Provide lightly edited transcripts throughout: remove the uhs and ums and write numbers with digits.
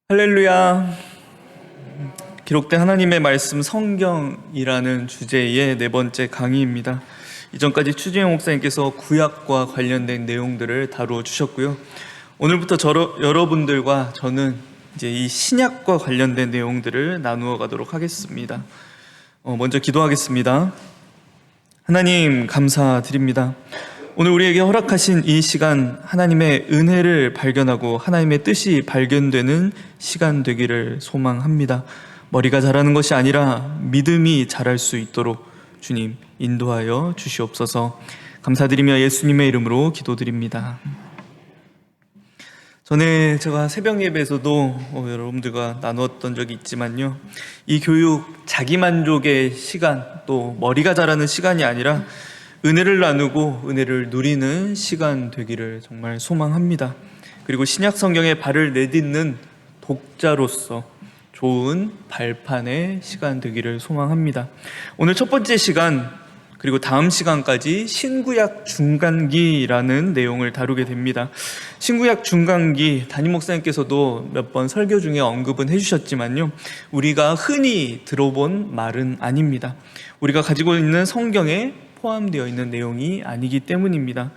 할렐루야. 기록된 하나님의 말씀 성경이라는 주제의 네 번째 강의입니다. 이전까지 추진영 목사님께서 구약과 관련된 내용들을 다루어 주셨고요. 오늘부터 여러분들과 저는 이제 이 신약과 관련된 내용들을 나누어 가도록 하겠습니다. 먼저 기도하겠습니다. 하나님 감사드립니다. 오늘 우리에게 허락하신 이 시간, 하나님의 은혜를 발견하고 하나님의 뜻이 발견되는 시간 되기를 소망합니다. 머리가 자라는 것이 아니라 믿음이 자랄 수 있도록 주님 인도하여 주시옵소서. 감사드리며 예수님의 이름으로 기도드립니다. 전에 제가 새벽 예배에서도 여러분들과 나누었던 적이 있지만요, 이 교육 자기만족의 시간, 또 머리가 자라는 시간이 아니라 은혜를 나누고 은혜를 누리는 시간 되기를 정말 소망합니다. 그리고 신약 성경에 발을 내딛는 독자로서 좋은 발판의 시간 되기를 소망합니다. 오늘 첫 번째 시간, 그리고 다음 시간까지 신구약 중간기라는 내용을 다루게 됩니다. 신구약 중간기, 담임 목사님께서도 몇 번 설교 중에 언급은 해주셨지만요, 우리가 흔히 들어본 말은 아닙니다. 우리가 가지고 있는 성경에 포함되어 있는 내용이 아니기 때문입니다.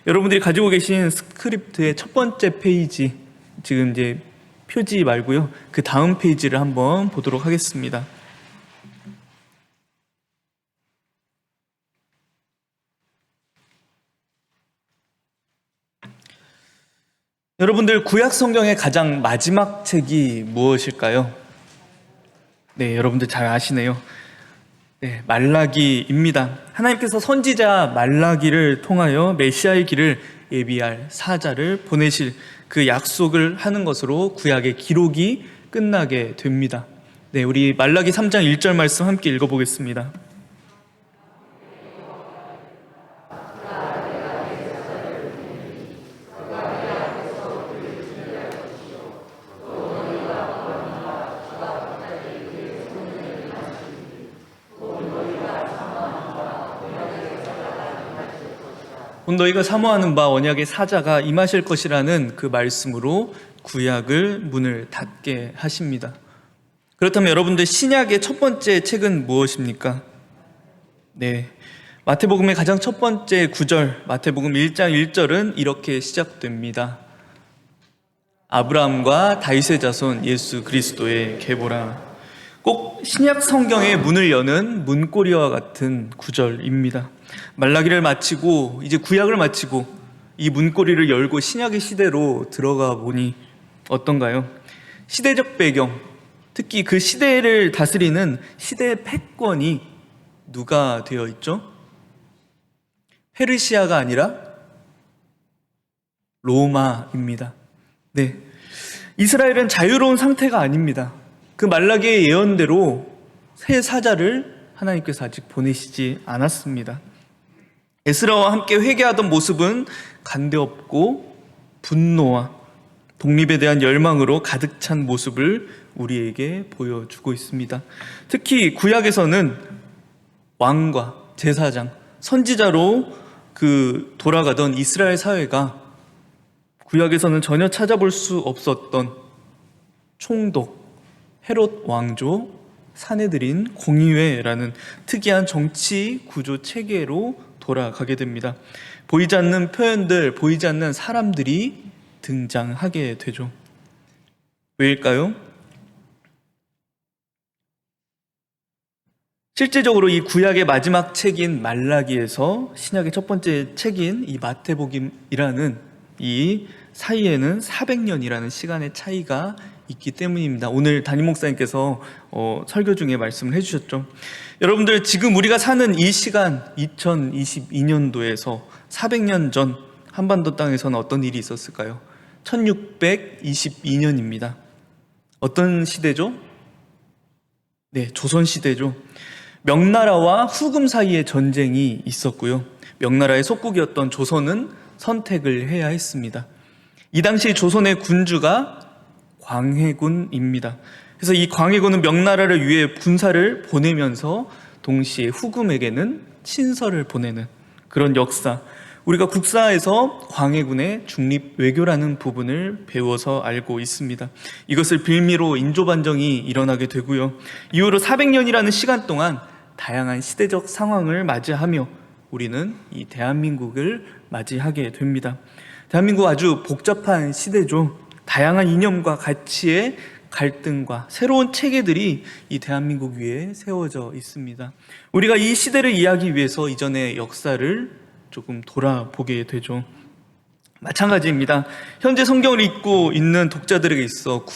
여러분들이 가지고 계신 스크립트의 첫 번째 페이지, 지금 이제 표지 말고요, 그 다음 페이지를 한번 보도록 하겠습니다. 여러분들, 구약 성경의 가장 마지막 책이 무엇일까요? 네, 여러분들 잘 아시네요. 네, 말라기입니다. 하나님께서 선지자 말라기를 통하여 메시아의 길을 예비할 사자를 보내실 그 약속을 하는 것으로 구약의 기록이 끝나게 됩니다. 네, 우리 말라기 3장 1절 말씀 함께 읽어보겠습니다. 곧 너희가 사모하는 바 언약의 사자가 임하실 것이라는 그 말씀으로 구약을 문을 닫게 하십니다. 그렇다면 여러분들, 신약의 첫 번째 책은 무엇입니까? 네, 마태복음의 가장 첫 번째 구절, 마태복음 1장 1절은 이렇게 시작됩니다. 아브라함과 다윗의 자손 예수 그리스도의 계보라. 꼭 신약 성경의 문을 여는 문고리와 같은 구절입니다. 말라기를 마치고 이제 구약을 마치고 이 문고리를 열고 신약의 시대로 들어가 보니 어떤가요? 시대적 배경, 특히 그 시대를 다스리는 시대의 패권이 누가 되어 있죠? 페르시아가 아니라 로마입니다. 네, 이스라엘은 자유로운 상태가 아닙니다. 그 말라기의 예언대로 새 사자를 하나님께서 아직 보내시지 않았습니다. 에스라와 함께 회개하던 모습은 간대없고 분노와 독립에 대한 열망으로 가득 찬 모습을 우리에게 보여주고 있습니다. 특히 구약에서는 왕과 제사장, 선지자로 돌아가던 이스라엘 사회가 구약에서는 전혀 찾아볼 수 없었던 총독, 헤롯 왕조, 사내들인 공의회라는 특이한 정치 구조 체계로 돌아가게 됩니다. 보이지 않는 표현들, 보이지 않는 사람들이 등장하게 되죠. 왜일까요? 실제적으로 이 구약의 마지막 책인 말라기에서 신약의 첫 번째 책인 이 마태복음이라는 이 사이에는 400년이라는 시간의 차이가 있기 때문입니다. 오늘 담임 목사님께서 설교 중에 말씀을 해주셨죠. 여러분들, 지금 우리가 사는 이 시간, 2022년도에서 400년 전 한반도 땅에서는 어떤 일이 있었을까요? 1622년입니다. 어떤 시대죠? 네, 조선시대죠. 명나라와 후금 사이에 전쟁이 있었고요, 명나라의 속국이었던 조선은 선택을 해야 했습니다. 이 당시 조선의 군주가 광해군입니다. 그래서 이 광해군은 명나라를 위해 군사를 보내면서 동시에 후금에게는 친서를 보내는 그런 역사, 우리가 국사에서 광해군의 중립 외교라는 부분을 배워서 알고 있습니다. 이것을 빌미로 인조반정이 일어나게 되고요. 이후로 400년이라는 시간 동안 다양한 시대적 상황을 맞이하며 우리는 이 대한민국을 맞이하게 됩니다. 대한민국 아주 복잡한 시대죠. 다양한 이념과 가치의 갈등과 새로운 체계들이 이 대한민국 위에 세워져 있습니다. 우리가 이 시대를 이해하기 위해서 이전의 역사를 조금 돌아보게 되죠. 마찬가지입니다. 현재 성경을 읽고 있는 독자들에게 있어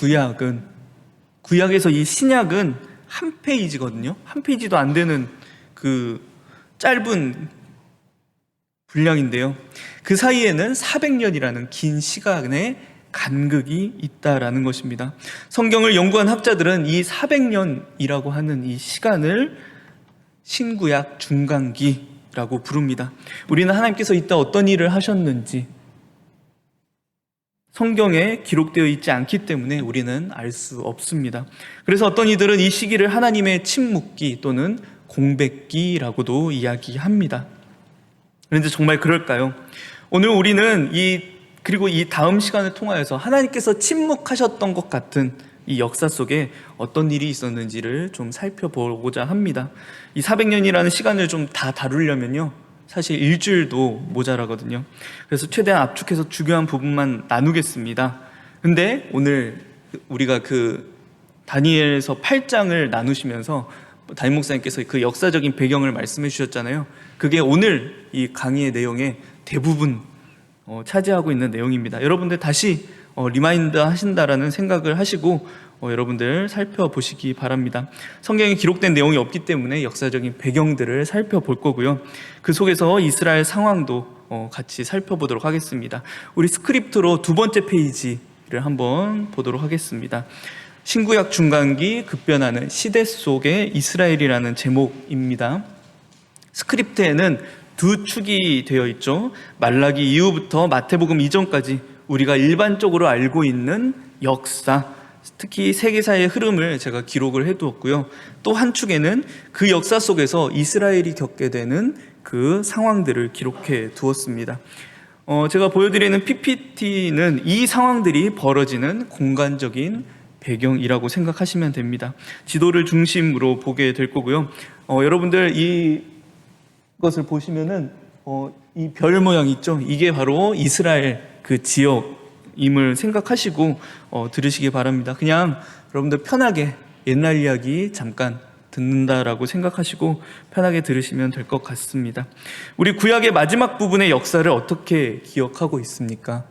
구약에서 이 신약은 한 페이지거든요. 한 페이지도 안 되는 그 짧은 분량인데요. 그 사이에는 400년이라는 긴 시간의 간극이 있다라는 것입니다. 성경을 연구한 학자들은 이 400년이라고 하는 이 시간을 신구약 중간기라고 부릅니다. 우리는 하나님께서 이때 어떤 일을 하셨는지 성경에 기록되어 있지 않기 때문에 우리는 알 수 없습니다. 그래서 어떤 이들은 이 시기를 하나님의 침묵기 또는 공백기라고도 이야기합니다. 그런데 정말 그럴까요? 오늘 우리는 그리고 이 다음 시간을 통하여서 하나님께서 침묵하셨던 것 같은 이 역사 속에 어떤 일이 있었는지를 좀 살펴보고자 합니다. 이 400년이라는 시간을 좀 다 다루려면요, 사실 일주일도 모자라거든요. 그래서 최대한 압축해서 중요한 부분만 나누겠습니다. 근데 오늘 우리가 그 다니엘서 8장을 나누시면서 담임 목사님께서 그 역사적인 배경을 말씀해 주셨잖아요. 그게 오늘 이 강의의 내용의 대부분 차지하고 있는 내용입니다. 여러분들 다시 리마인드 하신다라는 생각을 하시고 여러분들 살펴보시기 바랍니다. 성경에 기록된 내용이 없기 때문에 역사적인 배경들을 살펴볼 거고요. 그 속에서 이스라엘 상황도 같이 살펴보도록 하겠습니다. 우리 스크립트로 두 번째 페이지를 한번 보도록 하겠습니다. 신구약 중간기 급변하는 시대 속의 이스라엘이라는 제목입니다. 스크립트에는 두 축이 되어 있죠. 말라기 이후부터 마태복음 이전까지 우리가 일반적으로 알고 있는 역사, 특히 세계사의 흐름을 제가 기록을 해두었고요. 또 한 축에는 그 역사 속에서 이스라엘이 겪게 되는 그 상황들을 기록해 두었습니다. 제가 보여드리는 PPT는 이 상황들이 벌어지는 공간적인 배경이라고 생각하시면 됩니다. 지도를 중심으로 보게 될 거고요. 여러분들 이것을 보시면은 이 별 모양 있죠? 이게 바로 이스라엘 그 지역임을 생각하시고 들으시기 바랍니다. 그냥 여러분들 편하게 옛날 이야기 잠깐 듣는다라고 생각하시고 편하게 들으시면 될 것 같습니다. 우리 구약의 마지막 부분의 역사를 어떻게 기억하고 있습니까?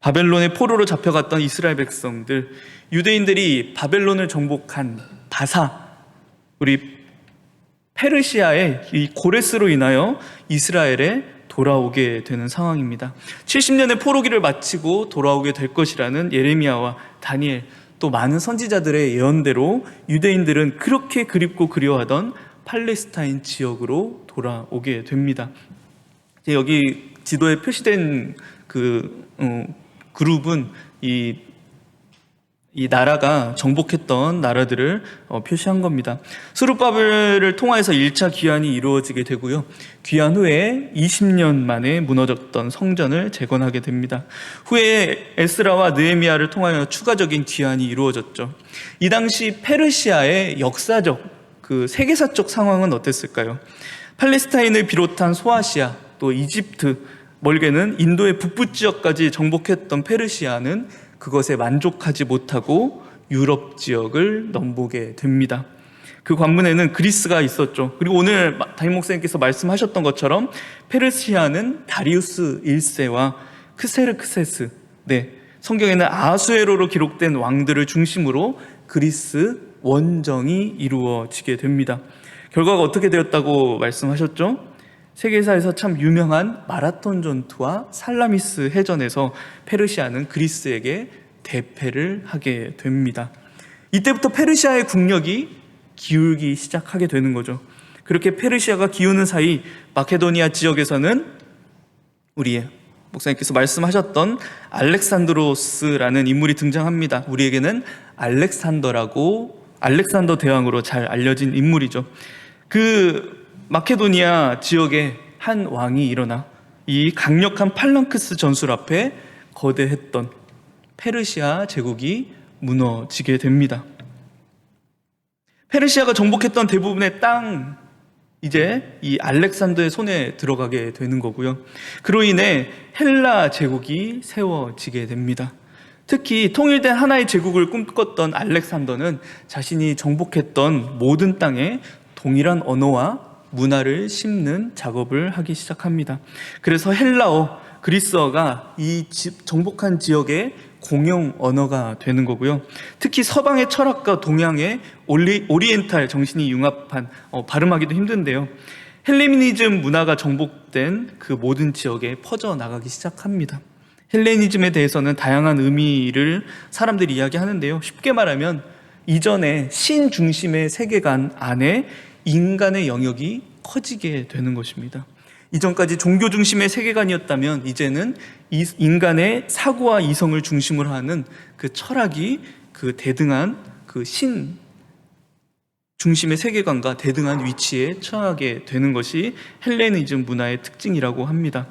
바벨론의 포로로 잡혀갔던 이스라엘 백성들, 유대인들이 바벨론을 정복한 바사, 우리 페르시아의 이 고레스로 인하여 이스라엘에 돌아오게 되는 상황입니다. 70년의 포로기를 마치고 돌아오게 될 것이라는 예레미야와 다니엘, 또 많은 선지자들의 예언대로 유대인들은 그렇게 그립고 그리워하던 팔레스타인 지역으로 돌아오게 됩니다. 여기 지도에 표시된 그룹은 이 나라가 정복했던 나라들을 표시한 겁니다. 스룹바벨을 통해서 1차 귀환이 이루어지게 되고요. 귀환 후에 20년 만에 무너졌던 성전을 재건하게 됩니다. 후에 에스라와 느헤미야를 통하여 추가적인 귀환이 이루어졌죠. 이 당시 페르시아의 역사적, 그 세계사적 상황은 어땠을까요? 팔레스타인을 비롯한 소아시아, 또 이집트, 멀게는 인도의 북부 지역까지 정복했던 페르시아는 그것에 만족하지 못하고 유럽 지역을 넘보게 됩니다. 그 관문에는 그리스가 있었죠. 그리고 오늘 담임 목사님께서 말씀하셨던 것처럼 페르시아는 다리우스 1세와 크세르크세스, 성경에는 아수에로로 기록된 왕들을 중심으로 그리스 원정이 이루어지게 됩니다. 결과가 어떻게 되었다고 말씀하셨죠? 세계사에서 참 유명한 마라톤 전투와 살라미스 해전에서 페르시아는 그리스에게 대패를 하게 됩니다. 이때부터 페르시아의 국력이 기울기 시작하게 되는 거죠. 그렇게 페르시아가 기우는 사이 마케도니아 지역에서는 우리 목사님께서 말씀하셨던 알렉산드로스라는 인물이 등장합니다. 우리에게는 알렉산더 대왕으로 잘 알려진 인물이죠. 그 마케도니아 지역에 한 왕이 일어나 이 강력한 팔랑크스 전술 앞에 거대했던 페르시아 제국이 무너지게 됩니다. 페르시아가 정복했던 대부분의 땅, 이제 이 알렉산더의 손에 들어가게 되는 거고요. 그로 인해 헬라 제국이 세워지게 됩니다. 특히 통일된 하나의 제국을 꿈꿨던 알렉산더는 자신이 정복했던 모든 땅에 동일한 언어와 문화를 심는 작업을 하기 시작합니다. 그래서 헬라어, 그리스어가 이 정복한 지역의 공용 언어가 되는 거고요. 특히 서방의 철학과 동양의 오리엔탈 정신이 융합한, 발음하기도 힘든데요. 헬레니즘 문화가 정복된 그 모든 지역에 퍼져나가기 시작합니다. 헬레니즘에 대해서는 다양한 의미를 사람들이 이야기하는데요. 쉽게 말하면 이전에 신 중심의 세계관 안에 인간의 영역이 커지게 되는 것입니다. 이전까지 종교 중심의 세계관이었다면 이제는 인간의 사고와 이성을 중심으로 하는 그 철학이 그 대등한 그 신 중심의 세계관과 대등한 위치에 처하게 되는 것이 헬레니즘 문화의 특징이라고 합니다.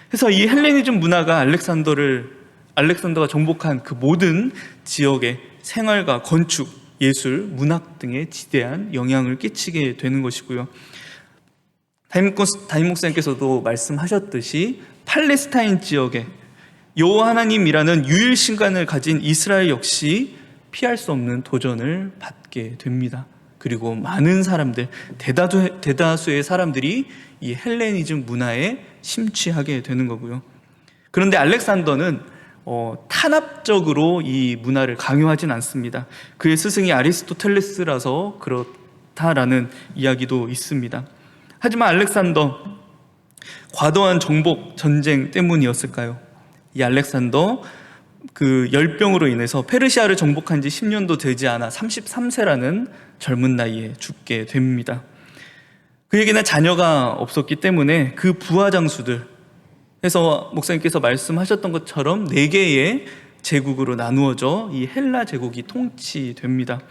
그래서 이 헬레니즘 문화가 알렉산더가 정복한 그 모든 지역의 생활과 건축, 예술, 문학 등에 지대한 영향을 끼치게 되는 것이고요. 담임 목사님께서도 말씀하셨듯이 팔레스타인 지역에 여호와 하나님이라는 유일 신관을 가진 이스라엘 역시 피할 수 없는 도전을 받게 됩니다. 그리고 많은 사람들, 대다수의 사람들이 이 헬레니즘 문화에 심취하게 되는 거고요. 그런데 알렉산더는 탄압적으로 이 문화를 강요하진 않습니다. 그의 스승이 아리스토텔레스라서 그렇다라는 이야기도 있습니다. 하지만 알렉산더, 과도한 정복 전쟁 때문이었을까요? 이 알렉산더 그 열병으로 인해서 페르시아를 정복한 지 10년도 되지 않아 33세라는 젊은 나이에 죽게 됩니다. 그에게는 자녀가 없었기 때문에 그 부하 장수들, 해서 목사님께서 말씀하셨던 것처럼 4개의 제국으로 나누어져 이 헬라 제국이 통치됩니다.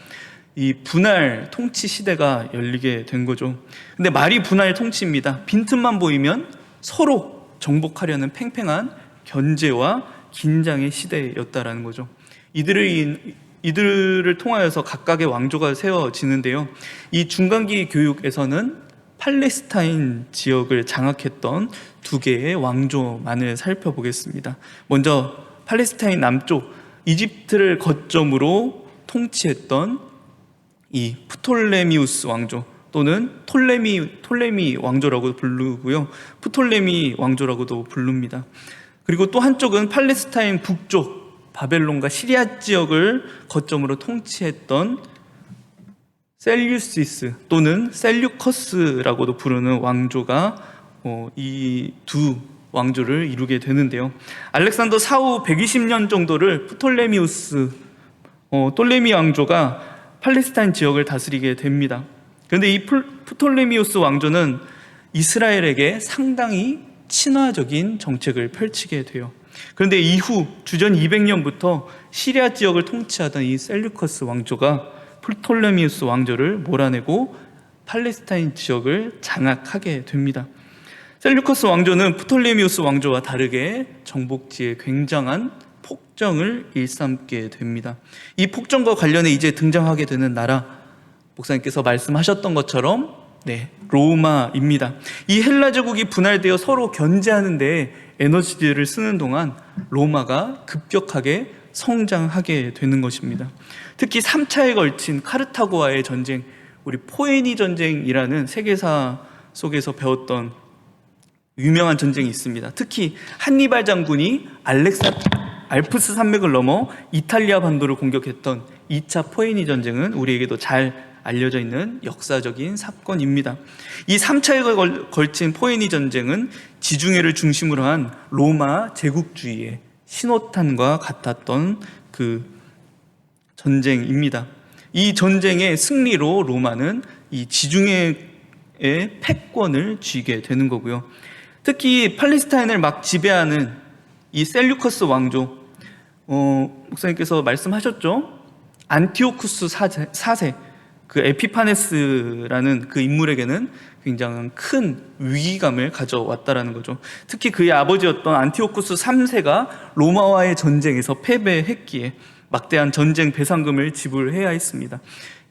이 분할 통치 시대가 열리게 된 거죠. 근데 말이 분할 통치입니다. 빈틈만 보이면 서로 정복하려는 팽팽한 견제와 긴장의 시대였다라는 거죠. 이들을 통하여서 각각의 왕조가 세워지는데요. 이 중간기 교육에서는 팔레스타인 지역을 장악했던 2개의 왕조만을 살펴보겠습니다. 먼저 팔레스타인 남쪽 이집트를 거점으로 통치했던 이 프톨레미우스 왕조, 또는 톨레미 왕조라고 부르고요. 프톨레미 왕조라고도 부릅니다. 그리고 또 한쪽은 팔레스타인 북쪽 바벨론과 시리아 지역을 거점으로 통치했던 셀유시스 또는 셀류커스라고도 부르는 왕조가 이 두 왕조를 이루게 되는데요. 알렉산더 사후 120년 정도를 톨레미 왕조가 팔레스타인 지역을 다스리게 됩니다. 그런데 이 프톨레미우스 왕조는 이스라엘에게 상당히 친화적인 정책을 펼치게 돼요. 그런데 이후 주전 200년부터 시리아 지역을 통치하던 이 셀류커스 왕조가 프톨레미우스 왕조를 몰아내고 팔레스타인 지역을 장악하게 됩니다. 셀류커스 왕조는 프톨레미우스 왕조와 다르게 정복지에 굉장한 폭정을 일삼게 됩니다. 이 폭정과 관련해 이제 등장하게 되는 나라, 목사님께서 말씀하셨던 것처럼 로마입니다. 이 헬라 제국이 분할되어 서로 견제하는 데 에너지를 쓰는 동안 로마가 급격하게 성장하게 되는 것입니다. 특히 3차에 걸친 카르타고와의 전쟁, 우리 포에니 전쟁이라는 세계사 속에서 배웠던 유명한 전쟁이 있습니다. 특히 한니발 장군이 알프스 산맥을 넘어 이탈리아 반도를 공격했던 2차 포에니 전쟁은 우리에게도 잘 알려져 있는 역사적인 사건입니다. 이 3차에 걸친 포에니 전쟁은 지중해를 중심으로 한 로마 제국주의의 신호탄과 같았던 그 전쟁입니다. 이 전쟁의 승리로 로마는 이 지중해의 패권을 쥐게 되는 거고요. 특히 팔레스타인을 막 지배하는 이 셀류커스 왕조, 목사님께서 말씀하셨죠? 안티오쿠스 4세, 그 에피파네스라는 그 인물에게는 굉장히 큰 위기감을 가져왔다라는 거죠. 특히 그의 아버지였던 안티오쿠스 3세가 로마와의 전쟁에서 패배했기에 막대한 전쟁 배상금을 지불해야 했습니다.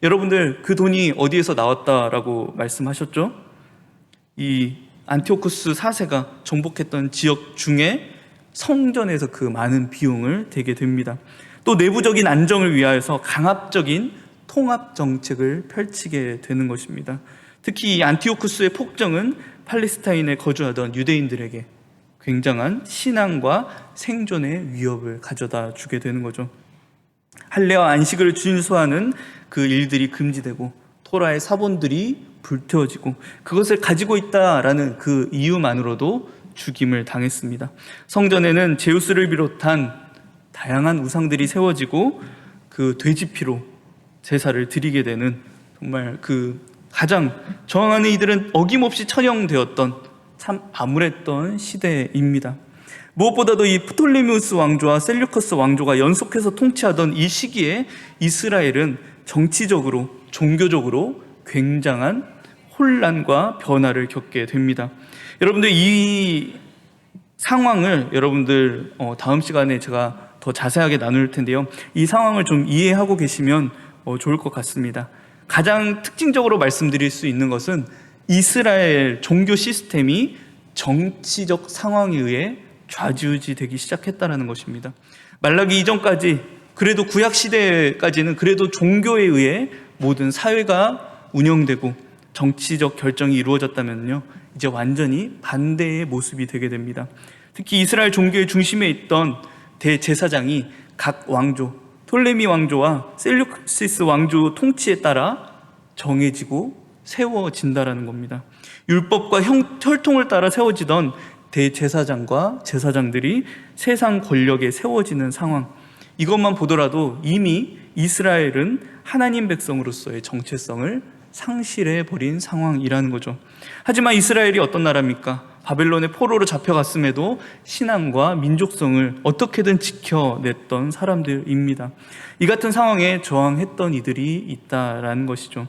여러분들, 그 돈이 어디에서 나왔다라고 말씀하셨죠? 이 안티오쿠스 4세가 정복했던 지역 중에 성전에서 그 많은 비용을 대게 됩니다. 또 내부적인 안정을 위하여서 강압적인 통합 정책을 펼치게 되는 것입니다. 특히 이 안티오쿠스의 폭정은 팔레스타인에 거주하던 유대인들에게 굉장한 신앙과 생존의 위협을 가져다 주게 되는 거죠. 할례와 안식을 준수하는 그 일들이 금지되고 토라의 사본들이 불태워지고 그것을 가지고 있다라는 그 이유만으로도 죽임을 당했습니다. 성전에는 제우스를 비롯한 다양한 우상들이 세워지고 그 돼지피로 제사를 드리게 되는 정말 그 가장 저항하는 이들은 어김없이 처형되었던 참 암울했던 시대입니다. 무엇보다도 이 프톨레미우스 왕조와 셀류커스 왕조가 연속해서 통치하던 이 시기에 이스라엘은 정치적으로, 종교적으로 굉장한 혼란과 변화를 겪게 됩니다. 여러분들, 이 상황을 여러분들 다음 시간에 제가 더 자세하게 나눌 텐데요. 이 상황을 좀 이해하고 계시면 좋을 것 같습니다. 가장 특징적으로 말씀드릴 수 있는 것은 이스라엘 종교 시스템이 정치적 상황에 의해 좌지우지되기 시작했다는 것입니다. 말라기 이전까지, 그래도 구약 시대까지는 그래도 종교에 의해 모든 사회가 운영되고 정치적 결정이 이루어졌다면요, 이제 완전히 반대의 모습이 되게 됩니다. 특히 이스라엘 종교의 중심에 있던 대제사장이 각 왕조, 톨레미 왕조와 셀류시스 왕조 통치에 따라 정해지고 세워진다라는 겁니다. 율법과 혈통을 따라 세워지던 대제사장과 제사장들이 세상 권력에 세워지는 상황, 이것만 보더라도 이미 이스라엘은 하나님 백성으로서의 정체성을 상실해버린 상황이라는 거죠. 하지만 이스라엘이 어떤 나라입니까? 바벨론의 포로로 잡혀갔음에도 신앙과 민족성을 어떻게든 지켜냈던 사람들입니다. 이 같은 상황에 저항했던 이들이 있다라는 것이죠.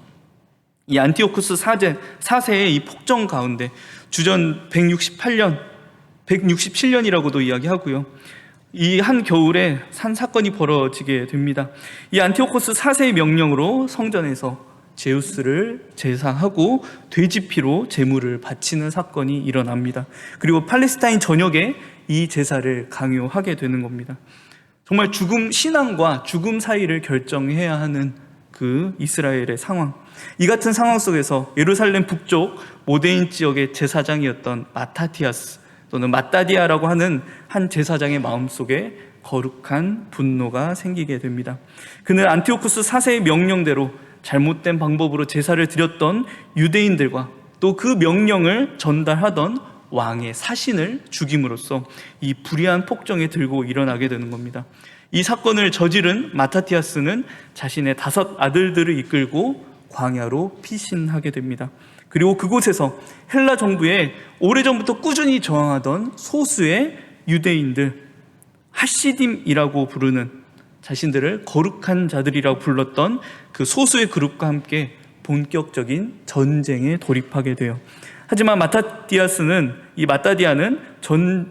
이 안티오쿠스 4세의 이 폭정 가운데 주전 167년이라고도 이야기하고요, 이 한 겨울에 한 사건이 벌어지게 됩니다. 이 안티오쿠스 4세의 명령으로 성전에서 제우스를 제사하고 돼지피로 제물을 바치는 사건이 일어납니다. 그리고 팔레스타인 전역에 이 제사를 강요하게 되는 겁니다. 정말 신앙과 죽음 사이를 결정해야 하는 그 이스라엘의 상황, 이 같은 상황 속에서 예루살렘 북쪽 모데인 지역의 제사장이었던 마타티아스 또는 마따디아라고 하는 한 제사장의 마음속에 거룩한 분노가 생기게 됩니다. 그는 안티오쿠스 4세의 명령대로 잘못된 방법으로 제사를 드렸던 유대인들과 또 그 명령을 전달하던 왕의 사신을 죽임으로써 이 불의한 폭정에 들고 일어나게 되는 겁니다. 이 사건을 저지른 마타티아스는 자신의 5 아들들을 이끌고 광야로 피신하게 됩니다. 그리고 그곳에서 헬라 정부에 오래전부터 꾸준히 저항하던 소수의 유대인들, 하시딤이라고 부르는, 자신들을 거룩한 자들이라고 불렀던 그 소수의 그룹과 함께 본격적인 전쟁에 돌입하게 돼요. 하지만 마따디아는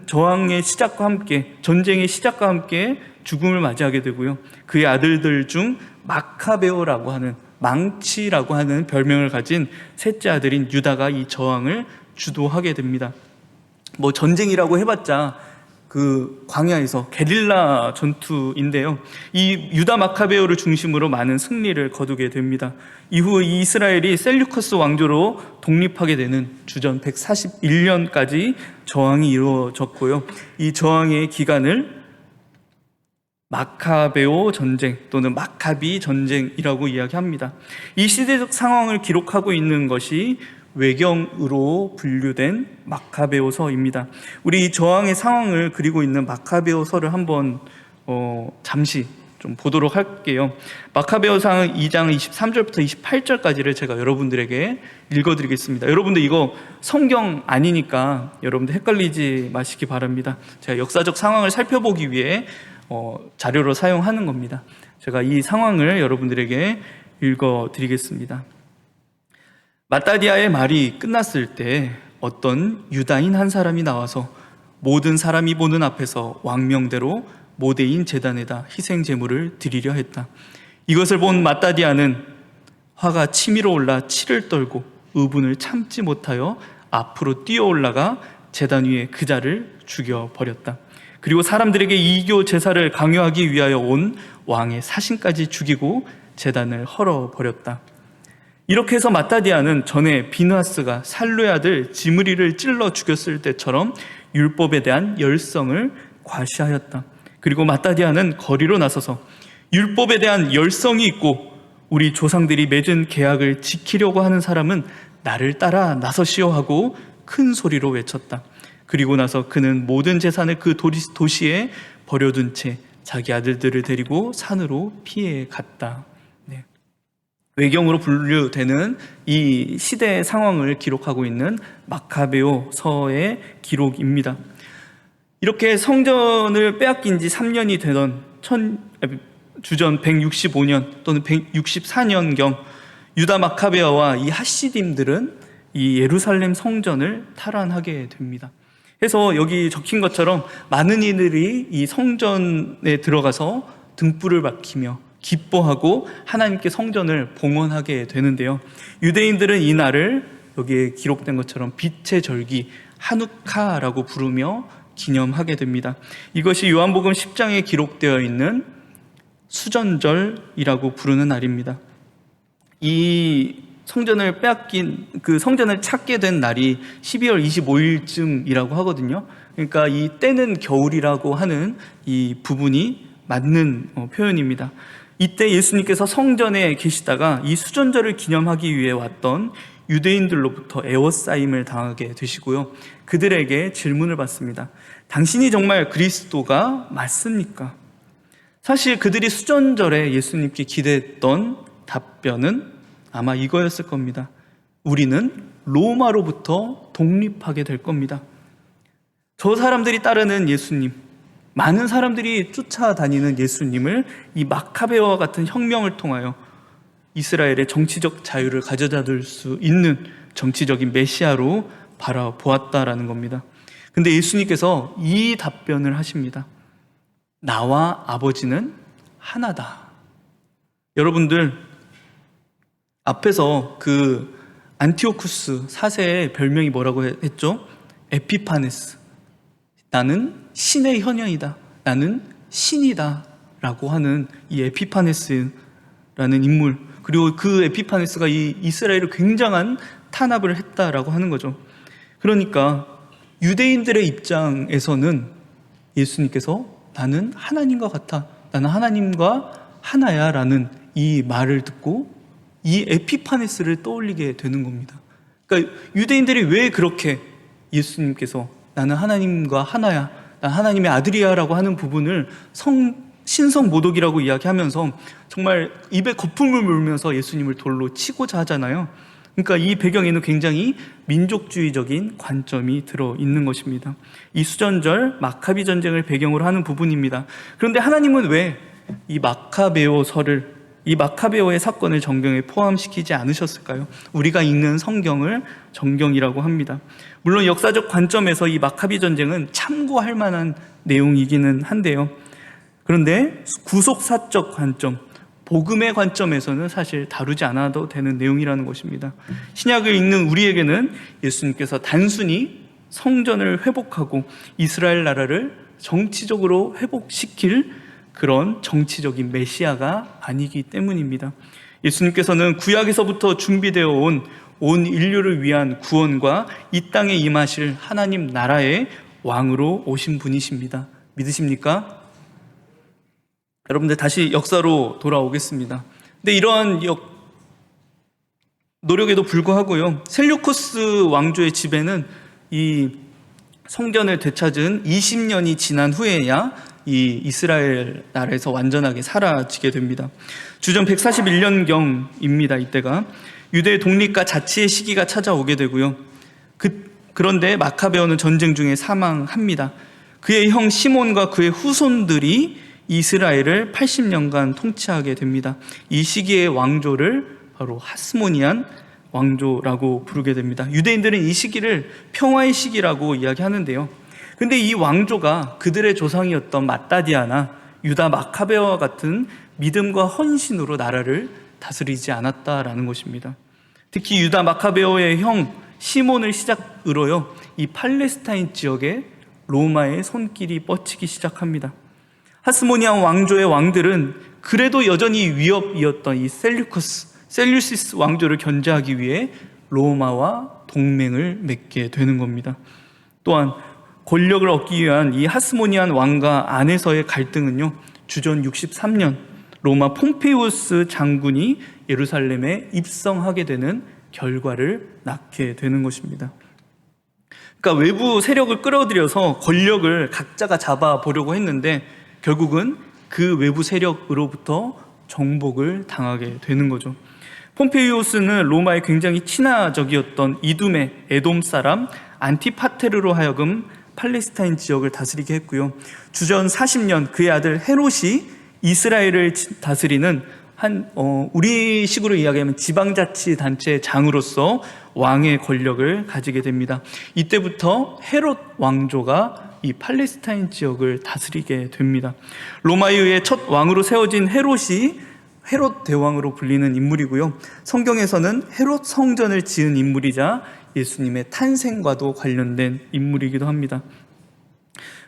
저항의 시작과 함께, 전쟁의 시작과 함께 죽음을 맞이하게 되고요, 그의 아들들 중 마카베오라고 하는, 망치라고 하는 별명을 가진 셋째 아들인 유다가 이 저항을 주도하게 됩니다. 전쟁이라고 해봤자 그 광야에서 게릴라 전투인데요, 이 유다 마카베오를 중심으로 많은 승리를 거두게 됩니다. 이후 이스라엘이 셀류커스 왕조로 독립하게 되는 주전 141년까지 저항이 이루어졌고요, 이 저항의 기간을 마카베오 전쟁 또는 마카비 전쟁이라고 이야기합니다. 이 시대적 상황을 기록하고 있는 것이 외경으로 분류된 마카베오서입니다. 우리 이 저항의 상황을 그리고 있는 마카베오서를 한번 잠시 좀 보도록 할게요. 마카베오상 2장 23절부터 28절까지를 제가 여러분들에게 읽어드리겠습니다. 여러분들 이거 성경 아니니까 여러분들 헷갈리지 마시기 바랍니다. 제가 역사적 상황을 살펴보기 위해 자료로 사용하는 겁니다. 제가 이 상황을 여러분들에게 읽어드리겠습니다. 마따디아의 말이 끝났을 때 어떤 유다인 한 사람이 나와서 모든 사람이 보는 앞에서 왕명대로 모대인 제단에다 희생 제물을 드리려 했다. 이것을 본 마따디아는 화가 치밀어 올라 치를 떨고 의분을 참지 못하여 앞으로 뛰어 올라가 제단 위에 그 자를 죽여버렸다. 그리고 사람들에게 이교 제사를 강요하기 위하여 온 왕의 사신까지 죽이고 제단을 헐어버렸다. 이렇게 해서 마따디아는 전에 비느하스가 살루의 아들 지므리를 찔러 죽였을 때처럼 율법에 대한 열성을 과시하였다. 그리고 마따디아는 거리로 나서서 율법에 대한 열성이 있고 우리 조상들이 맺은 계약을 지키려고 하는 사람은 나를 따라 나서시오 하고 큰 소리로 외쳤다. 그리고 나서 그는 모든 재산을 그 도시에 버려둔 채 자기 아들들을 데리고 산으로 피해 갔다. 네. 외경으로 분류되는 이 시대의 상황을 기록하고 있는 마카베오서의 기록입니다. 이렇게 성전을 빼앗긴 지 3년이 되던 주전 165년 또는 164년경 유다 마카베아와 이 하시딤들은 이 예루살렘 성전을 탈환하게 됩니다. 해서 여기 적힌 것처럼 많은 이들이 이 성전에 들어가서 등불을 밝히며 기뻐하고 하나님께 성전을 봉헌하게 되는데요. 유대인들은 이 날을 여기에 기록된 것처럼 빛의 절기 하누카라고 부르며 기념하게 됩니다. 이것이 요한복음 10장에 기록되어 있는 수전절이라고 부르는 날입니다. 이 성전을 빼앗긴 그 성전을 찾게 된 날이 12월 25일쯤이라고 하거든요. 그러니까 이 때는 겨울이라고 하는 이 부분이 맞는 표현입니다. 이때 예수님께서 성전에 계시다가 이 수전절을 기념하기 위해 왔던 유대인들로부터 에워싸임을 당하게 되시고요. 그들에게 질문을 받습니다. 당신이 정말 그리스도가 맞습니까? 사실 그들이 수전절에 예수님께 기대했던 답변은 아마 이거였을 겁니다. 우리는 로마로부터 독립하게 될 겁니다. 저 사람들이 따르는 예수님, 많은 사람들이 쫓아다니는 예수님을 이 마카베와 같은 혁명을 통하여 이스라엘의 정치적 자유를 가져다 수 있는 정치적인 메시아로 바라보았다라는 겁니다. 근데 예수님께서 이 답변을 하십니다. 나와 아버지는 하나다. 여러분들 앞에서 그 안티오쿠스 4세의 별명이 뭐라고 했죠? 에피파네스. 나는 신의 현현이다. 나는 신이다. 라고 하는 이 에피파네스라는 인물, 그리고 그 에피파네스가 이 이스라엘을 굉장한 탄압을 했다라고 하는 거죠. 그러니까 유대인들의 입장에서는 예수님께서 나는 하나님과 같아, 나는 하나님과 하나야 라는 이 말을 듣고 이 에피파네스를 떠올리게 되는 겁니다. 그러니까 유대인들이 왜 그렇게 예수님께서 나는 하나님과 하나야, 난 하나님의 아들이야 라고 하는 부분을 신성모독이라고 이야기하면서 정말 입에 거품을 물면서 예수님을 돌로 치고자 하잖아요. 그러니까 이 배경에는 굉장히 민족주의적인 관점이 들어있는 것입니다. 이 수전절 마카비 전쟁을 배경으로 하는 부분입니다. 그런데 하나님은 왜 이 마카베오서를, 이 마카베오의 사건을 정경에 포함시키지 않으셨을까요? 우리가 읽는 성경을 정경이라고 합니다. 물론 역사적 관점에서 이 마카비 전쟁은 참고할 만한 내용이기는 한데요. 그런데 구속사적 관점, 복음의 관점에서는 사실 다루지 않아도 되는 내용이라는 것입니다. 신약을 읽는 우리에게는 예수님께서 단순히 성전을 회복하고 이스라엘 나라를 정치적으로 회복시킬 그런 정치적인 메시아가 아니기 때문입니다. 예수님께서는 구약에서부터 준비되어 온 인류를 위한 구원과 이 땅에 임하실 하나님 나라의 왕으로 오신 분이십니다. 믿으십니까? 여러분들 다시 역사로 돌아오겠습니다. 근데 이러한 노력에도 불구하고요, 셀류쿠스 왕조의 지배는 이 성전을 되찾은 20년이 지난 후에야 이 이스라엘 나라에서 완전하게 사라지게 됩니다. 주전 141년경입니다. 이때가 유대의 독립과 자치의 시기가 찾아오게 되고요. 그런데 마카베오는 전쟁 중에 사망합니다. 그의 형 시몬과 그의 후손들이 이스라엘을 80년간 통치하게 됩니다. 이 시기의 왕조를 바로 하스모니안 왕조라고 부르게 됩니다. 유대인들은 이 시기를 평화의 시기라고 이야기하는데요. 근데 이 왕조가 그들의 조상이었던 맏다디아나 유다 마카베와 같은 믿음과 헌신으로 나라를 다스리지 않았다라는 것입니다. 특히 유다 마카베오의 형 시몬을 시작으로요, 이 팔레스타인 지역에 로마의 손길이 뻗치기 시작합니다. 하스모니안 왕조의 왕들은 그래도 여전히 위협이었던 이 셀류시스 왕조를 견제하기 위해 로마와 동맹을 맺게 되는 겁니다. 또한 권력을 얻기 위한 이 하스모니안 왕과 안에서의 갈등은요, 주전 63년 로마 폼페이우스 장군이 예루살렘에 입성하게 되는 결과를 낳게 되는 것입니다. 그러니까 외부 세력을 끌어들여서 권력을 각자가 잡아보려고 했는데 결국은 그 외부 세력으로부터 정복을 당하게 되는 거죠. 폼페이우스는 로마에 굉장히 친화적이었던 이두메 에돔 사람 안티파테르로 하여금 팔레스타인 지역을 다스리게 했고요. 주전 40년 그의 아들 헤롯이 이스라엘을 다스리는 우리식으로 이야기하면 지방자치단체의 장으로서 왕의 권력을 가지게 됩니다. 이때부터 헤롯 왕조가 이 팔레스타인 지역을 다스리게 됩니다. 로마에 의해 첫 왕으로 세워진 헤롯이 헤롯 대왕으로 불리는 인물이고요. 성경에서는 헤롯 성전을 지은 인물이자 예수님의 탄생과도 관련된 인물이기도 합니다.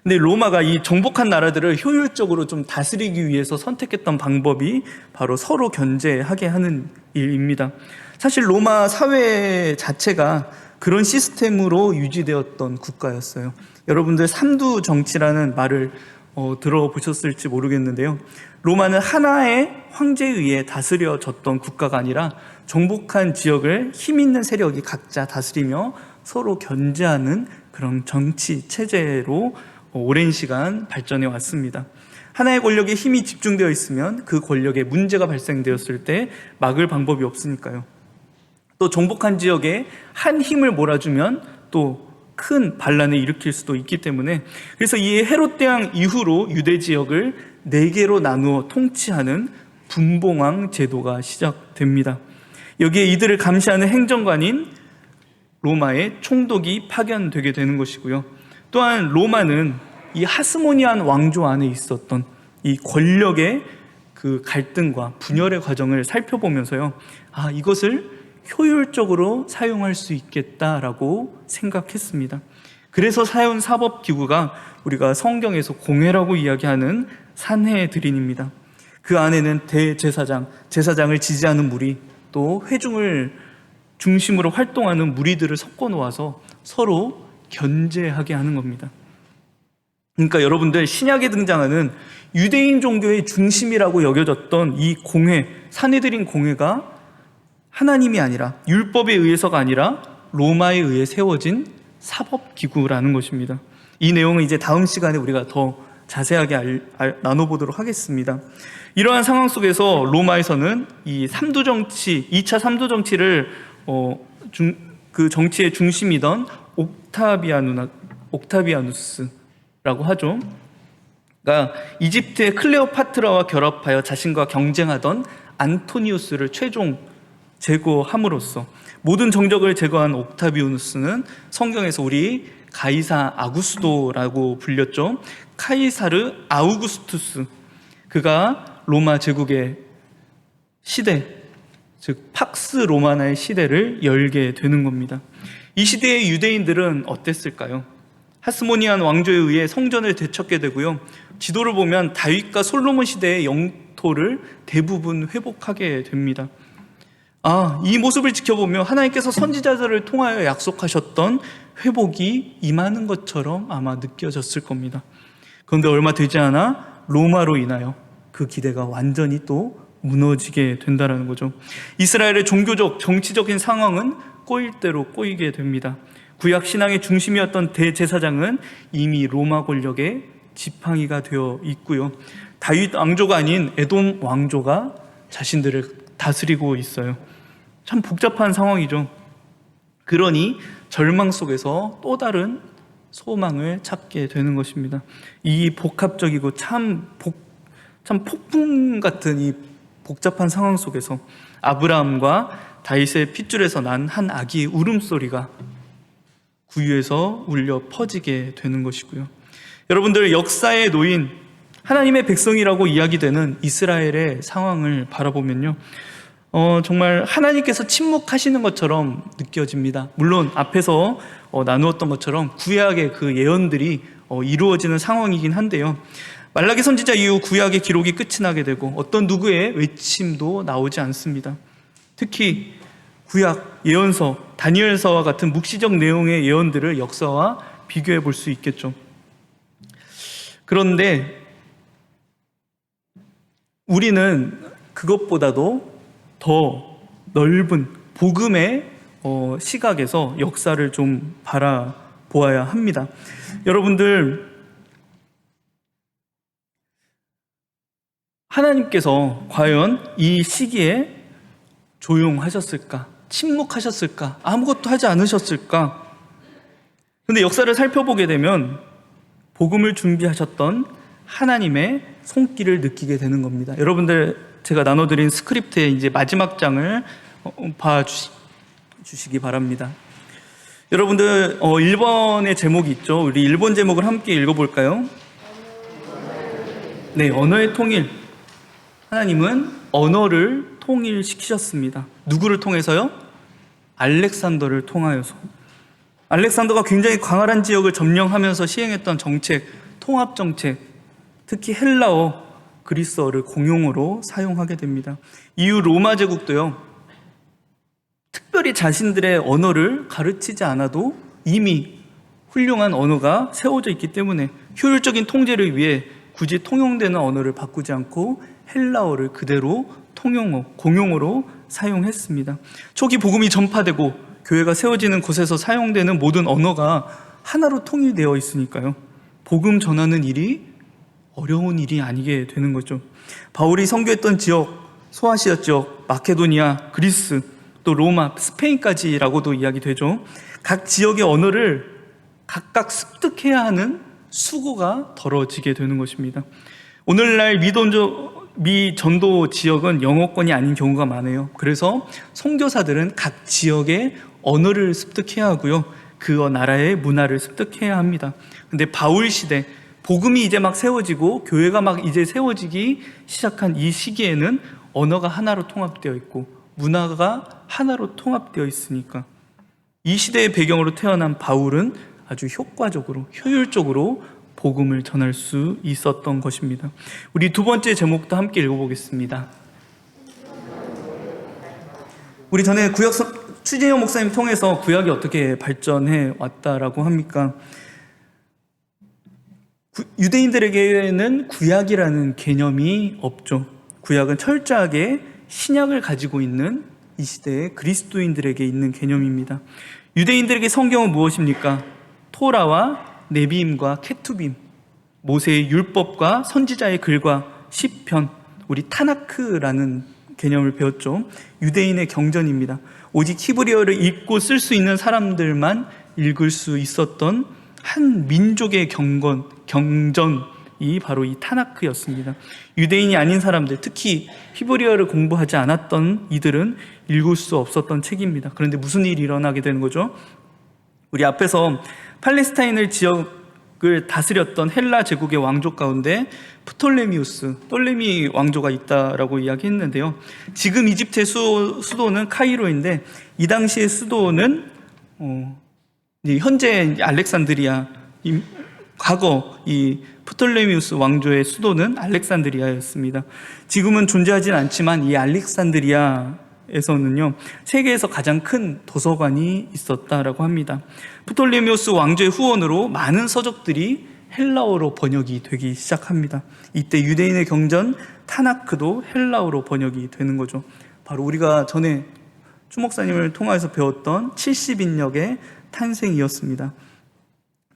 근데 로마가 이 정복한 나라들을 효율적으로 좀 다스리기 위해서 선택했던 방법이 바로 서로 견제하게 하는 일입니다. 사실 로마 사회 자체가 그런 시스템으로 유지되었던 국가였어요. 여러분들 삼두 정치라는 말을 들어보셨을지 모르겠는데요. 로마는 하나의 황제에 의해 다스려졌던 국가가 아니라 정복한 지역을 힘 있는 세력이 각자 다스리며 서로 견제하는 그런 정치 체제로 오랜 시간 발전해 왔습니다. 하나의 권력에 힘이 집중되어 있으면 그 권력에 문제가 발생되었을 때 막을 방법이 없으니까요. 또 정복한 지역에 한 힘을 몰아주면 또 큰 반란을 일으킬 수도 있기 때문에, 그래서 이 헤롯 대왕 이후로 유대 지역을 4개로 나누어 통치하는 분봉왕 제도가 시작됩니다. 여기에 이들을 감시하는 행정관인 로마의 총독이 파견되게 되는 것이고요. 또한 로마는 이 하스모니안 왕조 안에 있었던 이 권력의 그 갈등과 분열의 과정을 살펴보면서요, 이것을 효율적으로 사용할 수 있겠다라고 생각했습니다. 그래서 사용 사법기구가 우리가 성경에서 공회라고 이야기하는 산헤드린입니다. 그 안에는 대제사장, 제사장을 지지하는 무리, 또 회중을 중심으로 활동하는 무리들을 섞어 놓아서 서로 견제하게 하는 겁니다. 그러니까 여러분들, 신약에 등장하는 유대인 종교의 중심이라고 여겨졌던 이 공회, 산헤드린 공회가 하나님이 아니라, 율법에 의해서가 아니라 로마에 의해 세워진 사법기구라는 것입니다. 이 내용은 이제 다음 시간에 우리가 더 자세하게 나눠보도록 하겠습니다. 이러한 상황 속에서 로마에서는 이 2차 삼두 정치를 그 정치의 중심이던 옥타비아누스라고 하죠. 그러니까 이집트의 클레오파트라와 결합하여 자신과 경쟁하던 안토니우스를 최종 제거함으로써 모든 정적을 제거한 옥타비아누스는 성경에서 우리 가이사 아구스도라고 불렸죠. 카이사르 아우구스투스, 그가 로마 제국의 시대, 즉 팍스 로마나의 시대를 열게 되는 겁니다. 이 시대의 유대인들은 어땠을까요? 하스모니안 왕조에 의해 성전을 되찾게 되고요. 지도를 보면 다윗과 솔로몬 시대의 영토를 대부분 회복하게 됩니다. 이 모습을 지켜보며 하나님께서 선지자들을 통하여 약속하셨던 회복이 임하는 것처럼 아마 느껴졌을 겁니다. 그런데 얼마 되지 않아 로마로 인하여 그 기대가 완전히 또 무너지게 된다는 거죠. 이스라엘의 종교적, 정치적인 상황은 꼬일 대로 꼬이게 됩니다. 구약 신앙의 중심이었던 대제사장은 이미 로마 권력의 지팡이가 되어 있고요. 다윗 왕조가 아닌 에돔 왕조가 자신들을 다스리고 있어요. 참 복잡한 상황이죠. 그러니 절망 속에서 또 다른 소망을 찾게 되는 것입니다. 이 복합적이고 참 참 폭풍 같은 이 복잡한 상황 속에서 아브라함과 다윗의 핏줄에서 난 한 아기의 울음소리가 구유에서 울려 퍼지게 되는 것이고요. 여러분들, 역사에 놓인 하나님의 백성이라고 이야기되는 이스라엘의 상황을 바라보면요, 정말 하나님께서 침묵하시는 것처럼 느껴집니다. 물론 앞에서 나누었던 것처럼 구약의 그 예언들이 이루어지는 상황이긴 한데요, 말라기 선지자 이후 구약의 기록이 끝이 나게 되고 어떤 누구의 외침도 나오지 않습니다. 특히 구약 예언서, 다니엘서와 같은 묵시적 내용의 예언들을 역사와 비교해 볼 수 있겠죠. 그런데 우리는 그것보다도 더 넓은 복음의 시각에서 역사를 좀 바라보아야 합니다. 여러분들, 하나님께서 과연 이 시기에 조용하셨을까? 침묵하셨을까? 아무것도 하지 않으셨을까? 근데 역사를 살펴보게 되면 복음을 준비하셨던 하나님의 손길을 느끼게 되는 겁니다. 여러분들, 제가 나눠드린 스크립트의 이제 마지막 장을 봐주시기 바랍니다. 여러분들, 1번의 제목이 있죠. 우리 1번 제목을 함께 읽어볼까요? 네, 언어의 통일. 하나님은 언어를 통일시키셨습니다. 누구를 통해서요? 알렉산더를 통하여서. 알렉산더가 굉장히 광활한 지역을 점령하면서 시행했던 정책, 통합정책, 특히 헬라어, 그리스어를 공용어로 사용하게 됩니다. 이후 로마 제국도요, 특별히 자신들의 언어를 가르치지 않아도 이미 훌륭한 언어가 세워져 있기 때문에 효율적인 통제를 위해 굳이 통용되는 언어를 바꾸지 않고 헬라어를 그대로 통용어, 공용어로 사용했습니다. 초기 복음이 전파되고 교회가 세워지는 곳에서 사용되는 모든 언어가 하나로 통일되어 있으니까요, 복음 전하는 일이 어려운 일이 아니게 되는 거죠. 바울이 선교했던 지역, 소아시아 지역, 마케도니아, 그리스, 또 로마, 스페인까지라고도 이야기되죠. 각 지역의 언어를 각각 습득해야 하는 수고가 덜어지게 되는 것입니다. 오늘날 미 전도 지역은 영어권이 아닌 경우가 많아요. 그래서 선교사들은 각 지역의 언어를 습득해야 하고요, 그 나라의 문화를 습득해야 합니다. 근데 바울 시대, 복음이 이제 막 세워지고 교회가 막 이제 세워지기 시작한 이 시기에는 언어가 하나로 통합되어 있고 문화가 하나로 통합되어 있으니까 이 시대의 배경으로 태어난 바울은 아주 효과적으로, 효율적으로 복음을 전할 수 있었던 것입니다. 우리 두 번째 제목도 함께 읽어보겠습니다. 우리 전에 구약 추재영 목사님 통해서 구약이 어떻게 발전해 왔다라고 합니까? 유대인들에게는 구약이라는 개념이 없죠. 구약은 철저하게 신약을 가지고 있는 이 시대의 그리스도인들에게 있는 개념입니다. 유대인들에게 성경은 무엇입니까? 토라와 네비임과 케투빔, 모세의 율법과 선지자의 글과 시편, 우리 타나크라는 개념을 배웠죠. 유대인의 경전입니다. 오직 히브리어를 읽고 쓸 수 있는 사람들만 읽을 수 있었던 한 민족의 경전이 바로 이 타나크였습니다. 유대인이 아닌 사람들, 특히 히브리어를 공부하지 않았던 이들은 읽을 수 없었던 책입니다. 그런데 무슨 일이 일어나게 되는 거죠? 우리 앞에서 팔레스타인을 지역을 다스렸던 헬라 제국의 왕족 가운데 프톨레미우스, 똘레미 왕조가 있다라고 이야기했는데요. 지금 이집트의 수도는 카이로인데 이 당시의 수도는 현재 알렉산드리아, 과거 이 프톨레미우스 왕조의 수도는 알렉산드리아였습니다. 지금은 존재하진 않지만 이 알렉산드리아에서는요, 세계에서 가장 큰 도서관이 있었다라고 합니다. 프톨레미우스 왕조의 후원으로 많은 서적들이 헬라어로 번역이 되기 시작합니다. 이때 유대인의 경전 타나크도 헬라어로 번역이 되는 거죠. 바로 우리가 전에 추 목사님을 통해서 배웠던 70인역의 탄생이었습니다.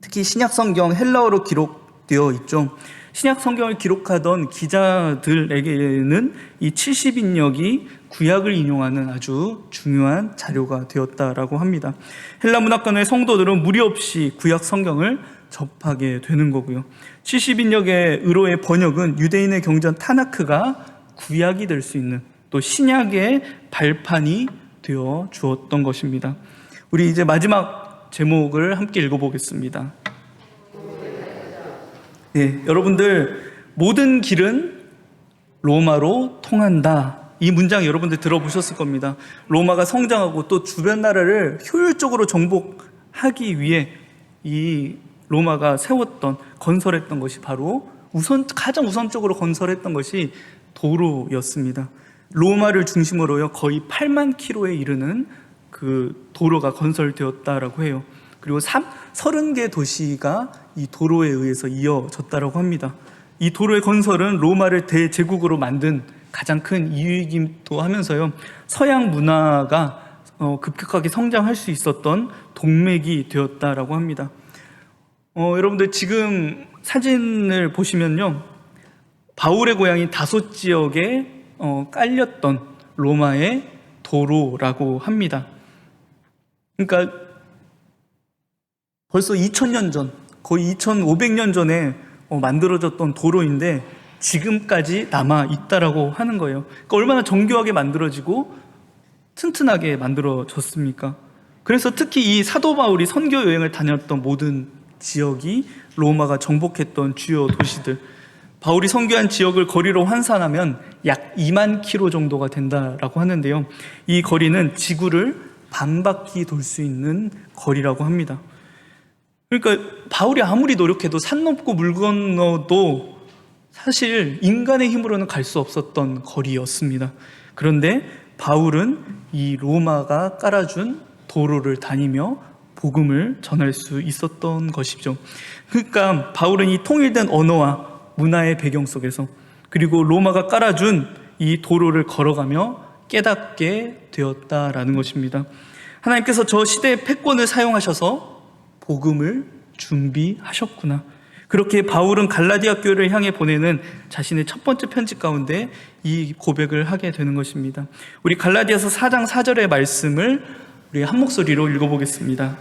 특히 신약 성경 헬라어로 기록되어 있죠. 신약 성경을 기록하던 기자들에게는 이 70인역이 구약을 인용하는 아주 중요한 자료가 되었다라고 합니다. 헬라 문화권의 성도들은 무리 없이 구약 성경을 접하게 되는 거고요. 70인역의 의로의 번역은 유대인의 경전 타나크가 구약이 될 수 있는, 또 신약의 발판이 되어 주었던 것입니다. 우리 이제 마지막 제목을 함께 읽어보겠습니다. 네, 여러분들, 모든 길은 로마로 통한다. 이 문장 여러분들 들어보셨을 겁니다. 로마가 성장하고 또 주변 나라를 효율적으로 정복하기 위해 이 로마가 세웠던, 건설했던 것이 바로 가장 우선적으로 건설했던 것이 도로였습니다. 로마를 중심으로요, 거의 8만 킬로에 이르는 그 도로가 건설되었다라고 해요. 그리고 30개 도시가 이 도로에 의해서 이어졌다라고 합니다. 이 도로의 건설은 로마를 대제국으로 만든 가장 큰 이유이기도 하면서요, 서양 문화가 급격하게 성장할 수 있었던 동맥이 되었다라고 합니다. 여러분들 지금 사진을 보시면요, 바울의 고향인 다소 지역에 깔렸던 로마의 도로라고 합니다. 그러니까 벌써 2000년 전, 거의 2500년 전에 만들어졌던 도로인데 지금까지 남아 있다라고 하는 거예요. 그러니까 얼마나 정교하게 만들어지고 튼튼하게 만들어졌습니까? 그래서 특히 이 사도 바울이 선교 여행을 다녔던 모든 지역이 로마가 정복했던 주요 도시들, 바울이 선교한 지역을 거리로 환산하면 약 2만 킬로 정도가 된다라고 하는데요, 이 거리는 지구를 반바퀴 돌 수 있는 거리라고 합니다. 그러니까 바울이 아무리 노력해도 산 넘고 물 건너도 사실 인간의 힘으로는 갈 수 없었던 거리였습니다. 그런데 바울은 이 로마가 깔아준 도로를 다니며 복음을 전할 수 있었던 것이죠. 그러니까 바울은 이 통일된 언어와 문화의 배경 속에서, 그리고 로마가 깔아준 이 도로를 걸어가며 깨닫게 되었다라는 것입니다. 하나님께서 저 시대의 패권을 사용하셔서 복음을 준비하셨구나. 그렇게 바울은 갈라디아 교회를 향해 보내는 자신의 첫 번째 편지 가운데 이 고백을 하게 되는 것입니다. 우리 갈라디아서 4장 4절의 말씀을 우리 한 목소리로 읽어보겠습니다.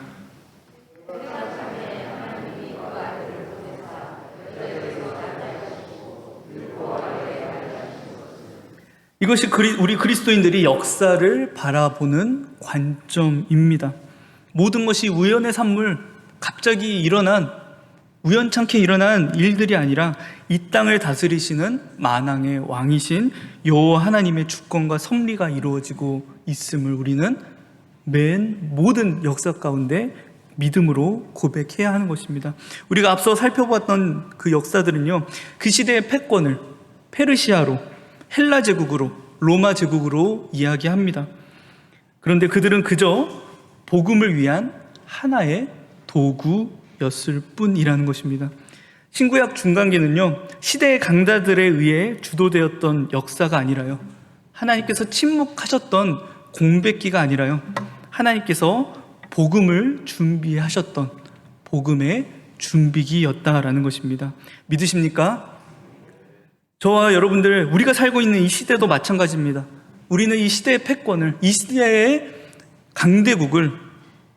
이것이 우리 그리스도인들이 역사를 바라보는 관점입니다. 모든 것이 우연의 산물, 갑자기 우연찮게 일어난 일들이 아니라 이 땅을 다스리시는 만왕의 왕이신 여호와 하나님의 주권과 섭리가 이루어지고 있음을 우리는 모든 역사 가운데 믿음으로 고백해야 하는 것입니다. 우리가 앞서 살펴봤던 그 역사들은요, 그 시대의 패권을 페르시아로, 헬라 제국으로, 로마 제국으로 이야기합니다. 그런데 그들은 그저 복음을 위한 하나의 도구였을 뿐이라는 것입니다. 신구약 중간기는요, 시대의 강자들에 의해 주도되었던 역사가 아니라요, 하나님께서 침묵하셨던 공백기가 아니라요, 하나님께서 복음을 준비하셨던 복음의 준비기였다라는 것입니다. 믿으십니까? 저와 여러분들, 우리가 살고 있는 이 시대도 마찬가지입니다. 우리는 이 시대의 패권을, 이 시대의 강대국을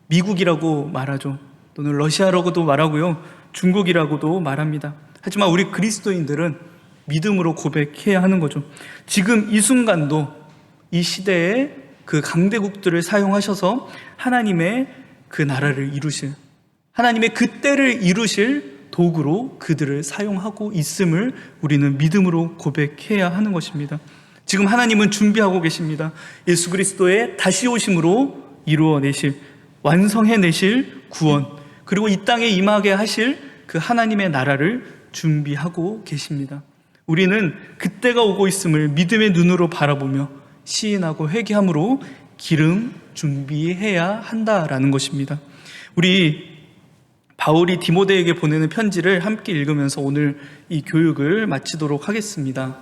미국이라고 말하죠. 또는 러시아라고도 말하고요, 중국이라고도 말합니다. 하지만 우리 그리스도인들은 믿음으로 고백해야 하는 거죠. 지금 이 순간도 이 시대의 그 강대국들을 사용하셔서 하나님의 그 나라를 이루실, 하나님의 그 때를 이루실 도구로 그들을 사용하고 있음을 우리는 믿음으로 고백해야 하는 것입니다. 지금 하나님은 준비하고 계십니다. 예수 그리스도의 다시 오심으로 이루어내실, 완성해내실 구원, 그리고 이 땅에 임하게 하실 그 하나님의 나라를 준비하고 계십니다. 우리는 그때가 오고 있음을 믿음의 눈으로 바라보며 시인하고 회개함으로 기름 준비해야 한다라는 것입니다. 우리 바울이 디모데에게 보내는 편지를 함께 읽으면서 오늘 이 교육을 마치도록 하겠습니다.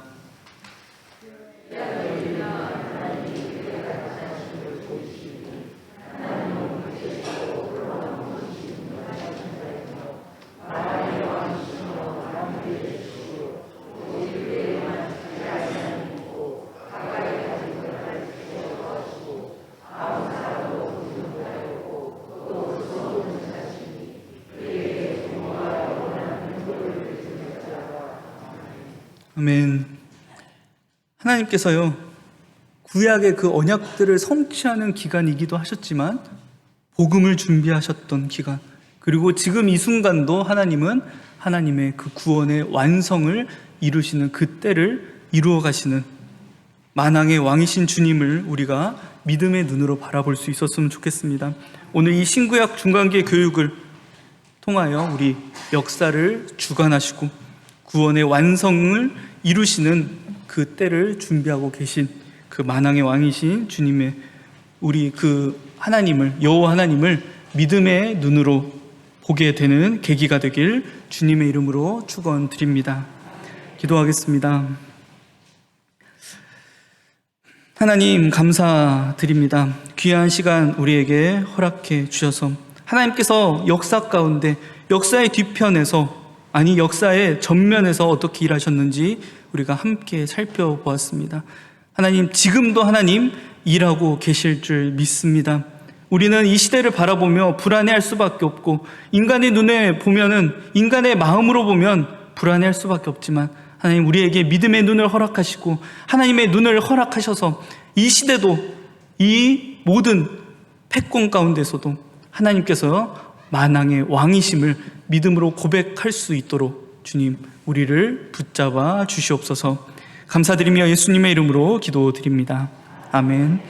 아멘. 하나님께서요, 구약의 그 언약들을 성취하는 기간이기도 하셨지만 복음을 준비하셨던 기간, 그리고 지금 이 순간도 하나님은 하나님의 그 구원의 완성을 이루시는 그 때를 이루어 가시는 만왕의 왕이신 주님을 우리가 믿음의 눈으로 바라볼 수 있었으면 좋겠습니다. 오늘 이 신구약 중간기 교육을 통하여 우리 역사를 주관하시고 구원의 완성을 이루시는 그 때를 준비하고 계신 그 만왕의 왕이신 주님의 우리 그 하나님을, 여호와 하나님을 믿음의 눈으로 보게 되는 계기가 되길 주님의 이름으로 축원드립니다. 기도하겠습니다. 하나님 감사드립니다. 귀한 시간 우리에게 허락해 주셔서 하나님께서 역사 가운데, 역사의 뒤편에서, 아니 역사의 전면에서 어떻게 일하셨는지 우리가 함께 살펴보았습니다. 하나님, 지금도 하나님 일하고 계실 줄 믿습니다. 우리는 이 시대를 바라보며 불안해할 수밖에 없고, 인간의 눈에 보면은, 인간의 마음으로 보면 불안해할 수밖에 없지만, 하나님 우리에게 믿음의 눈을 허락하시고 하나님의 눈을 허락하셔서 이 시대도, 이 모든 패권 가운데서도 하나님께서 만왕의 왕이심을 믿음으로 고백할 수 있도록 주님 우리를 붙잡아 주시옵소서. 감사드리며 예수님의 이름으로 기도드립니다. 아멘.